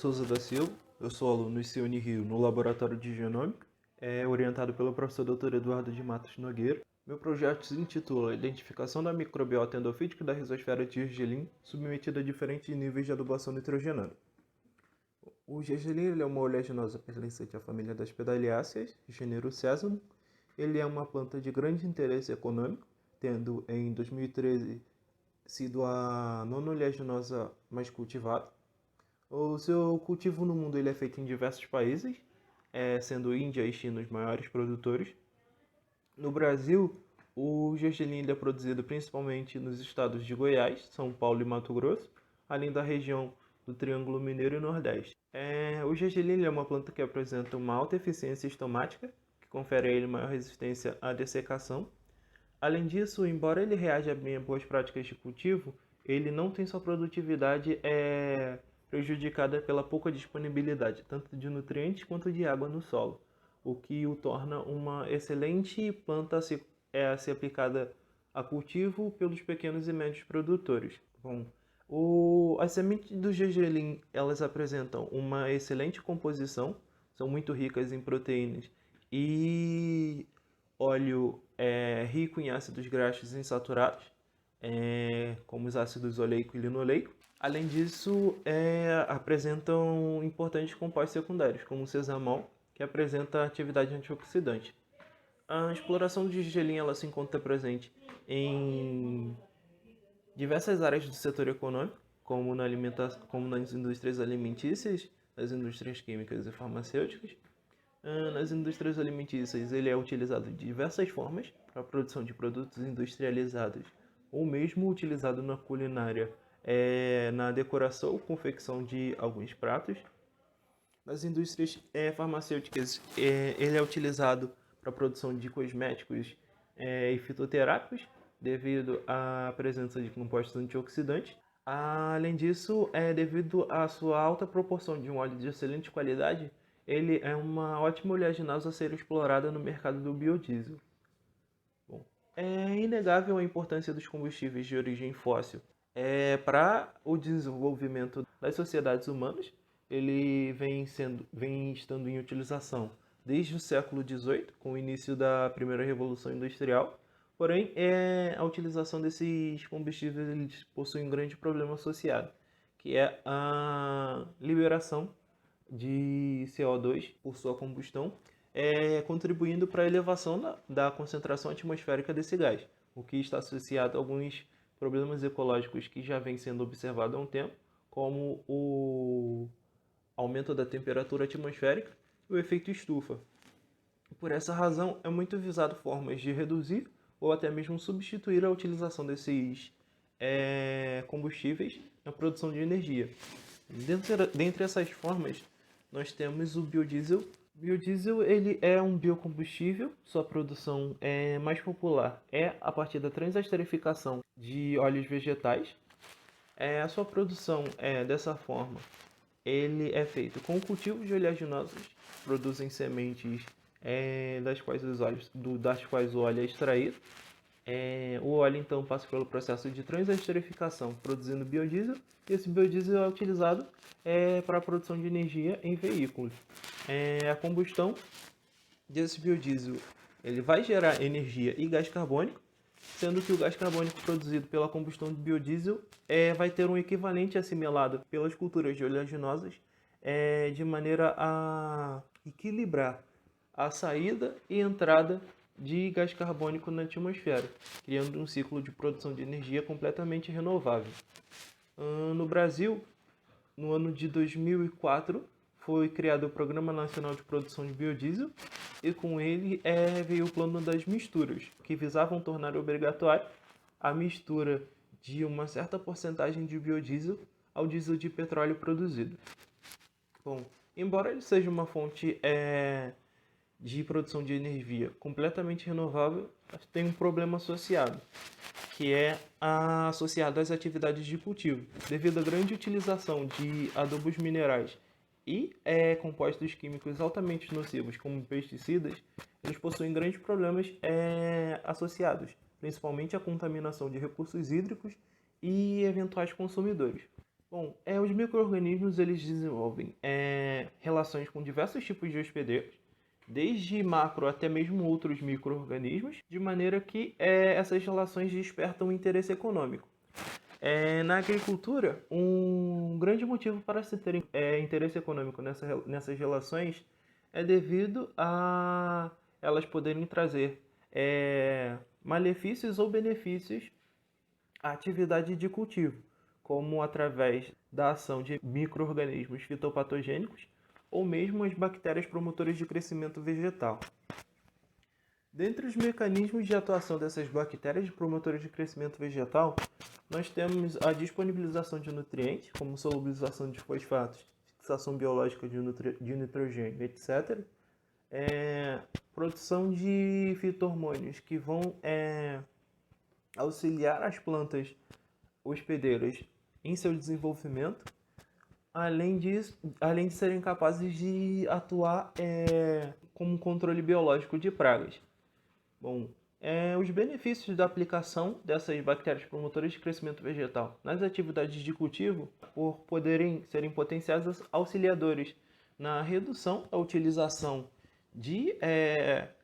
Souza da Silva, eu sou aluno do IC Unirio no Laboratório de Genômica, orientado pelo professor Dr. Eduardo de Matos Nogueira. Meu projeto se intitula Identificação da microbiota endofítica da rizosfera de gergelim submetida a diferentes níveis de adubação nitrogenada. O gergelim é uma oleaginosa pertencente à família das pedaliáceas, gênero Sésamo. Ele é uma planta de grande interesse econômico, tendo em 2013 sido a nona oleaginosa mais cultivada. O seu cultivo no mundo ele é feito em diversos países, sendo Índia e China os maiores produtores. No Brasil, o gergelim é produzido principalmente nos estados de Goiás, São Paulo e Mato Grosso, além da região do Triângulo Mineiro e Nordeste. O gergelim é uma planta que apresenta uma alta eficiência estomática, que confere a ele maior resistência à dessecação. Além disso, embora ele reaja bem a boas práticas de cultivo, ele não tem sua produtividade prejudicada pela pouca disponibilidade, tanto de nutrientes quanto de água no solo, o que o torna uma excelente planta a ser aplicada a cultivo pelos pequenos e médios produtores. Bom, as sementes do gergelim, elas apresentam uma excelente composição, são muito ricas em proteínas e óleo rico em ácidos graxos insaturados, como os ácidos oleico e linoleico. Além disso, apresentam importantes compostos secundários, como o sesamol, que apresenta atividade antioxidante. A exploração do gergelim ela se encontra presente em diversas áreas do setor econômico, como nas indústrias alimentícias, nas indústrias químicas e farmacêuticas. Nas indústrias alimentícias, ele é utilizado de diversas formas para a produção de produtos industrializados, ou mesmo utilizado na culinária, na decoração ou confecção de alguns pratos. Nas indústrias farmacêuticas, ele é utilizado para a produção de cosméticos e fitoterápicos, devido à presença de compostos antioxidantes. Além disso, devido à sua alta proporção de um óleo de excelente qualidade, ele é uma ótima oleaginosa a ser explorada no mercado do biodiesel. Bom, é inegável a importância dos combustíveis de origem fóssil para o desenvolvimento das sociedades humanas. Ele vem estando em utilização desde o século XVIII, com o início da primeira Revolução Industrial. Porém, a utilização desses combustíveis eles possuem um grande problema associado, que é a liberação de CO2 por sua combustão, contribuindo para a elevação da concentração atmosférica desse gás, o que está associado a alguns problemas ecológicos que já vêm sendo observados há um tempo, como o aumento da temperatura atmosférica e o efeito estufa. Por essa razão, é muito visado formas de reduzir ou até mesmo substituir a utilização desses combustíveis na produção de energia. Dentre essas formas, nós temos o biodiesel. O biodiesel ele é um biocombustível, sua produção mais popular é a partir da transesterificação de óleos vegetais. A sua produção dessa forma, ele é feito com o cultivo de oleaginosos, produzem sementes das quais o óleo é extraído. O óleo então passa pelo processo de transesterificação, produzindo biodiesel, e esse biodiesel é utilizado para a produção de energia em veículos. A combustão desse biodiesel ele vai gerar energia e gás carbônico, sendo que o gás carbônico produzido pela combustão de biodiesel vai ter um equivalente assimilado pelas culturas de oleaginosas, de maneira a equilibrar a saída e entrada de gás carbônico na atmosfera, criando um ciclo de produção de energia completamente renovável. No Brasil, no ano de 2004, foi criado o Programa Nacional de Produção de Biodiesel e com ele veio o plano das misturas, que visavam tornar obrigatória a mistura de uma certa porcentagem de biodiesel ao diesel de petróleo produzido. Bom, embora ele seja uma fonte de produção de energia completamente renovável, tem um problema associado, que é associado às atividades de cultivo. Devido à grande utilização de adubos minerais e compostos químicos altamente nocivos, como pesticidas, eles possuem grandes problemas associados, principalmente à contaminação de recursos hídricos e eventuais consumidores. Bom, os micro-organismos eles desenvolvem relações com diversos tipos de hospedeiros, desde macro até mesmo outros micro-organismos, de maneira que essas relações despertam um interesse econômico. Na agricultura, um grande motivo para se ter interesse econômico nessas relações é devido a elas poderem trazer malefícios ou benefícios à atividade de cultivo, como através da ação de micro-organismos fitopatogênicos ou mesmo as bactérias promotoras de crescimento vegetal. Dentre os mecanismos de atuação dessas bactérias promotoras de crescimento vegetal, nós temos a disponibilização de nutrientes, como solubilização de fosfatos, fixação biológica de nitrogênio, etc. Produção de fito-hormônios que vão auxiliar as plantas hospedeiras em seu desenvolvimento, além de serem capazes de atuar como controle biológico de pragas. Bom, os benefícios da aplicação dessas bactérias promotoras de crescimento vegetal nas atividades de cultivo, por poderem serem potenciais auxiliadores na redução da utilização de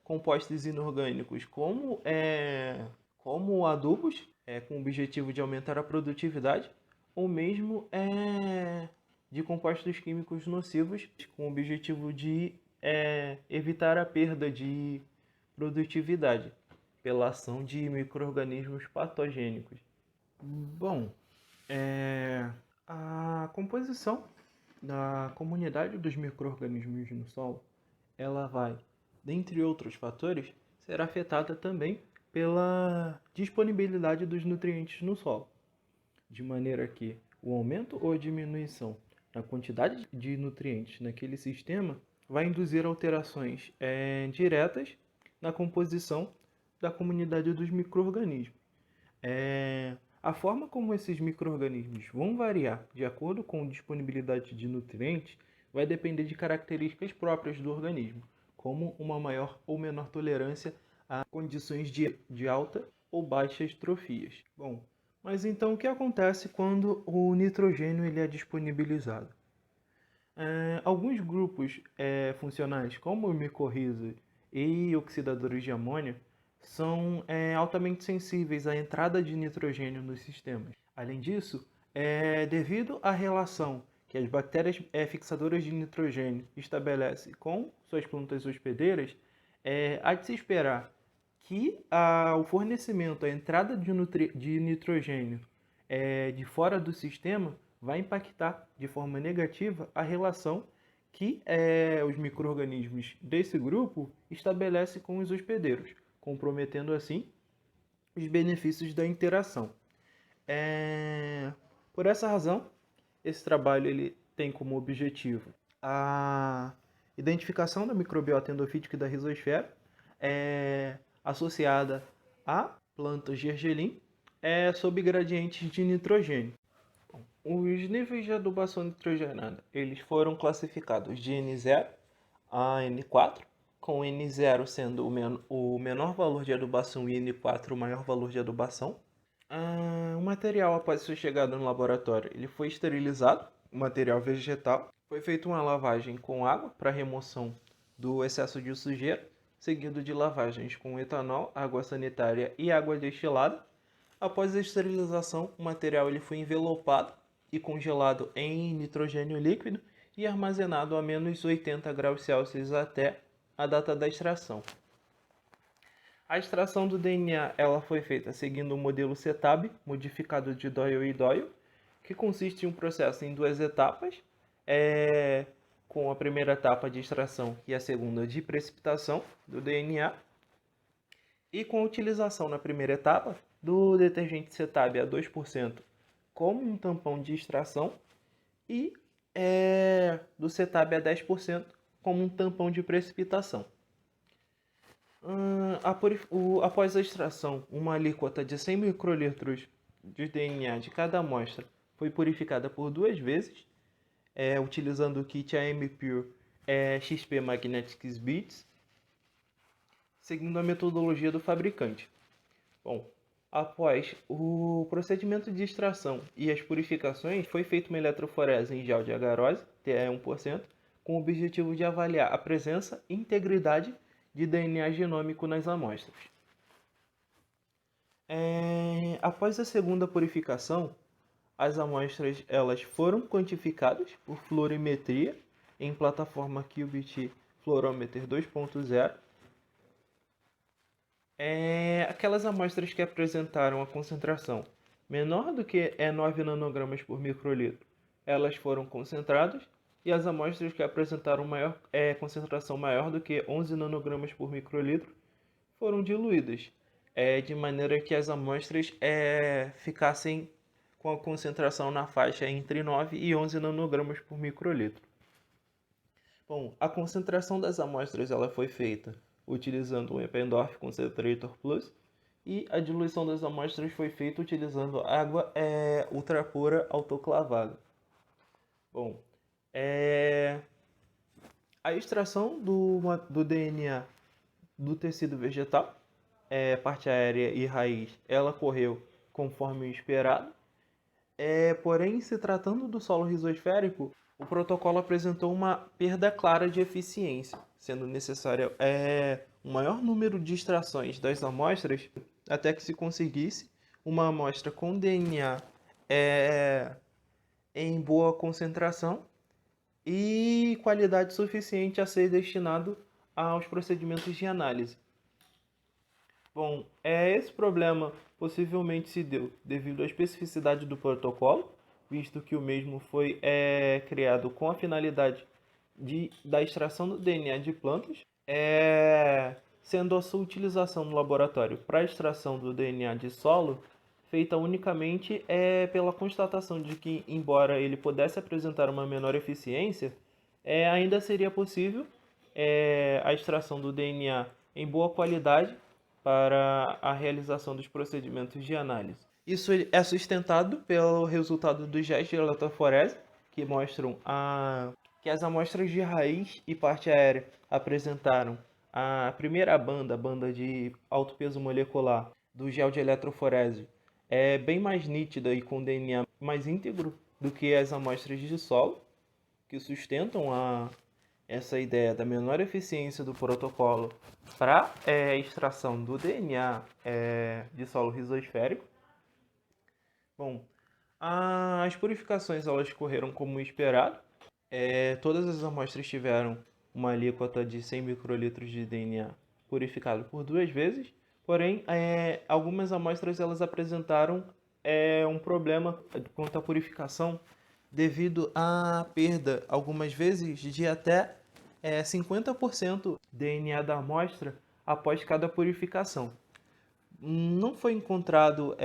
compostos inorgânicos como adubos, com o objetivo de aumentar a produtividade, ou mesmo de compostos químicos nocivos, com o objetivo de evitar a perda de produtividade pela ação de micro-organismos patogênicos. Bom, a composição da comunidade dos micro-organismos no solo, ela vai, dentre outros fatores, ser afetada também pela disponibilidade dos nutrientes no solo, de maneira que o aumento ou a diminuição na quantidade de nutrientes naquele sistema vai induzir alterações diretas na composição da comunidade dos micro-organismos. A forma como esses micro-organismos vão variar de acordo com a disponibilidade de nutrientes vai depender de características próprias do organismo, como uma maior ou menor tolerância a condições de alta ou baixas trofias. Bom, mas então o que acontece quando o nitrogênio ele é disponibilizado? Alguns grupos funcionais, como micorrizas e oxidadores de amônia, são altamente sensíveis à entrada de nitrogênio nos sistemas. Além disso, devido à relação que as bactérias fixadoras de nitrogênio estabelecem com suas plantas hospedeiras, há de se esperar que o fornecimento, a entrada de nitrogênio de fora do sistema vai impactar de forma negativa a relação que os micro-organismos desse grupo estabelecem com os hospedeiros, comprometendo assim os benefícios da interação. Por essa razão, esse trabalho ele tem como objetivo a identificação da microbiota endofítica da rizosfera, associada a plantas gergelim, sob gradientes de nitrogênio. Os níveis de adubação nitrogenada eles foram classificados de N0 a N4, com N0 sendo o menor valor de adubação e N4 o maior valor de adubação. O material, após sua chegada no laboratório, ele foi esterilizado, o material vegetal. Foi feita uma lavagem com água para remoção do excesso de sujeira, seguido de lavagens com etanol, água sanitária e água destilada. Após a esterilização, o material ele foi envelopado e congelado em nitrogênio líquido e armazenado a menos 80 graus Celsius até a data da extração. A extração do DNA ela foi feita seguindo o modelo CETAB, modificado de Doyle e Doyle, que consiste em um processo em duas etapas, com a primeira etapa de extração e a segunda de precipitação do DNA, e com a utilização na primeira etapa do detergente CETAB a 2% como um tampão de extração e do CETAB a 10% como um tampão de precipitação. Após a extração, uma alíquota de 100 microlitros de DNA de cada amostra foi purificada por 2 vezes, utilizando o kit AM Pure XP Magnetics Beads, seguindo a metodologia do fabricante. Bom, Após o procedimento de extração e as purificações, foi feita uma eletroforese em gel de agarose, TE1%, com o objetivo de avaliar a presença e integridade de DNA genômico nas amostras. Após a segunda purificação, as amostras elas foram quantificadas por fluorimetria em plataforma Qubit Fluorometer 2.0. Aquelas amostras que apresentaram a concentração menor do que 9 nanogramas por microlitro, elas foram concentradas, e as amostras que apresentaram concentração maior do que 11 nanogramas por microlitro foram diluídas, de maneira que as amostras ficassem com a concentração na faixa entre 9 e 11 nanogramas por microlitro. Bom, a concentração das amostras ela foi feita utilizando o Eppendorf Concentrator Plus, e a diluição das amostras foi feita utilizando água ultrapura autoclavada. Bom, a extração do DNA do tecido vegetal, parte aérea e raiz, ela ocorreu conforme o esperado. Porém, se tratando do solo rizosférico, o protocolo apresentou uma perda clara de eficiência, sendo necessário um maior número de extrações das amostras até que se conseguisse uma amostra com DNA em boa concentração e qualidade suficiente a ser destinado aos procedimentos de análise. Bom, esse problema possivelmente se deu devido à especificidade do protocolo, visto que o mesmo foi criado com a finalidade da extração do DNA de plantas, sendo a sua utilização no laboratório para a extração do DNA de solo feita unicamente pela constatação de que, embora ele pudesse apresentar uma menor eficiência, ainda seria possível a extração do DNA em boa qualidade para a realização dos procedimentos de análise. Isso é sustentado pelo resultado dos gestos de eletroforese, que mostram que as amostras de raiz e parte aérea apresentaram a primeira banda, a banda de alto peso molecular do gel de eletroforese, é bem mais nítida e com DNA mais íntegro do que as amostras de solo, que sustentam essa ideia da menor eficiência do protocolo para extração do DNA de solo rizosférico. Bom, as purificações elas correram como esperado. Todas as amostras tiveram uma alíquota de 100 microlitros de DNA purificado por 2 vezes, porém algumas amostras elas apresentaram um problema quanto à purificação, devido à perda, algumas vezes, de até 50% DNA da amostra após cada purificação. Não foi encontrado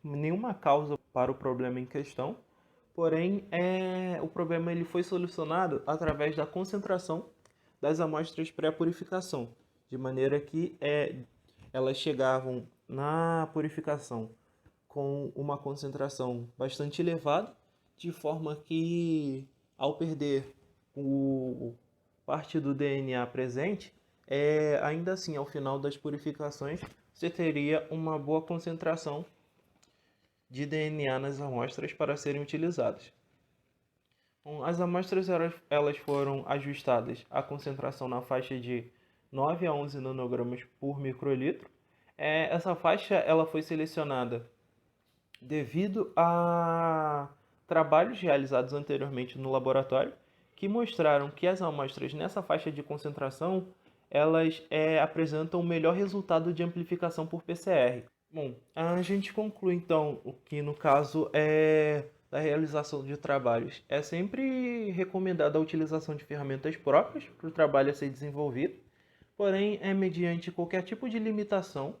nenhuma causa para o problema em questão, porém o problema ele foi solucionado através da concentração das amostras pré-purificação, de maneira que elas chegavam na purificação com uma concentração bastante elevada, de forma que, ao perder parte do DNA presente, ainda assim, ao final das purificações, você teria uma boa concentração de DNA nas amostras para serem utilizadas. Bom, as amostras elas foram ajustadas à concentração na faixa de 9 a 11 nanogramas por microlitro. Essa faixa ela foi selecionada devido a trabalhos realizados anteriormente no laboratório, que mostraram que as amostras nessa faixa de concentração elas apresentam o melhor resultado de amplificação por PCR. Bom, a gente conclui então que no caso da realização de trabalhos é sempre recomendada a utilização de ferramentas próprias para o trabalho a ser desenvolvido, porém mediante qualquer tipo de limitação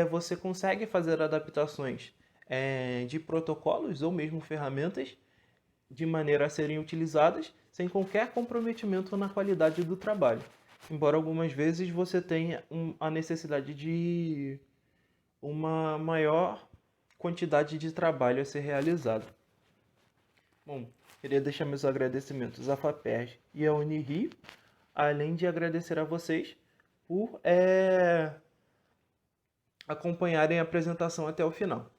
você consegue fazer adaptações de protocolos ou mesmo ferramentas de maneira a serem utilizadas sem qualquer comprometimento na qualidade do trabalho. Embora algumas vezes você tenha a necessidade de uma maior quantidade de trabalho a ser realizado. Bom, queria deixar meus agradecimentos à FAPERJ e à Unirio, além de agradecer a vocês por acompanharem a apresentação até o final.